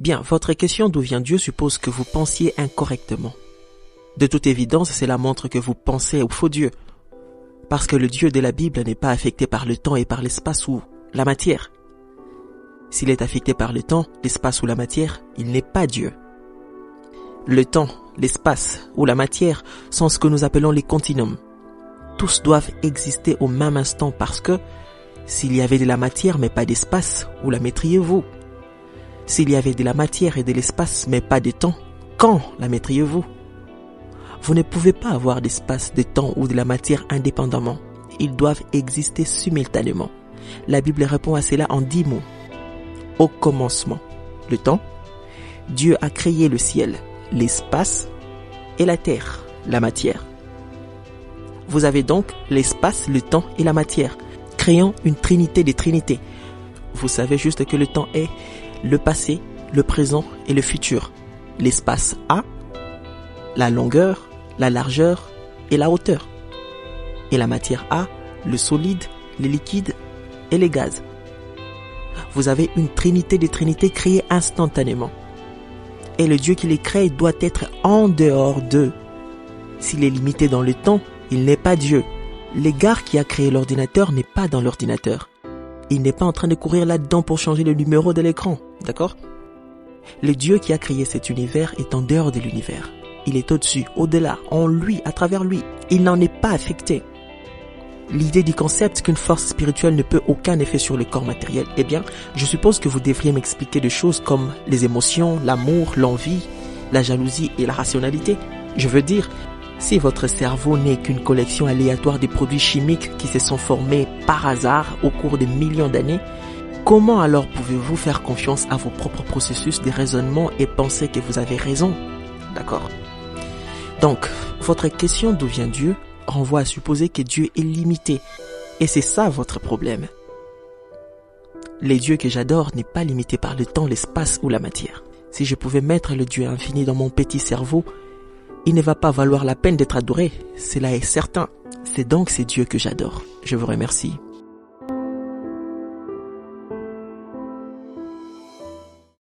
Bien, votre question d'où vient Dieu suppose que vous pensiez incorrectement. De toute évidence, cela montre que vous pensez au faux Dieu. Parce que le Dieu de la Bible n'est pas affecté par le temps et par l'espace ou la matière. S'il est affecté par le temps, l'espace ou la matière, il n'est pas Dieu. Le temps, l'espace ou la matière sont ce que nous appelons les continuums. Tous doivent exister au même instant parce que s'il y avait de la matière mais pas d'espace, où la mettriez-vous? S'il y avait de la matière et de l'espace mais pas de temps, quand la mettriez-vous? Vous ne pouvez pas avoir d'espace, de temps ou de la matière indépendamment. Ils doivent exister simultanément. La Bible répond à cela en 10 mots. Au commencement, le temps, Dieu a créé le ciel, l'espace et la terre, la matière. Vous avez donc l'espace, le temps et la matière, créant une trinité des trinités. Vous savez juste que le temps est le passé, le présent et le futur. L'espace a la longueur, la largeur et la hauteur. Et la matière a le solide, les liquides et les gaz. Vous avez une trinité des trinités créées instantanément. Et le Dieu qui les crée doit être en dehors d'eux. S'il est limité dans le temps, il n'est pas Dieu. L'égard qui a créé l'ordinateur n'est pas dans l'ordinateur. Il n'est pas en train de courir là-dedans pour changer le numéro de l'écran, d'accord? Le Dieu qui a créé cet univers est en dehors de l'univers. Il est au-dessus, au-delà, en lui, à travers lui. Il n'en est pas affecté. L'idée du concept qu'une force spirituelle ne peut aucun effet sur le corps matériel, eh bien, je suppose que vous devriez m'expliquer des choses comme les émotions, l'amour, l'envie, la jalousie et la rationalité. Je veux dire, si votre cerveau n'est qu'une collection aléatoire de produits chimiques qui se sont formés par hasard au cours de millions d'années, comment alors pouvez-vous faire confiance à vos propres processus de raisonnement et penser que vous avez raison? D'accord? Donc, votre question d'où vient Dieu renvoie à supposer que Dieu est limité. Et c'est ça votre problème. Le Dieu que j'adore n'est pas limité par le temps, l'espace ou la matière. Si je pouvais mettre le Dieu infini dans mon petit cerveau, il ne va pas valoir la peine d'être adoré. Cela est certain. C'est donc ce Dieu que j'adore. Je vous remercie.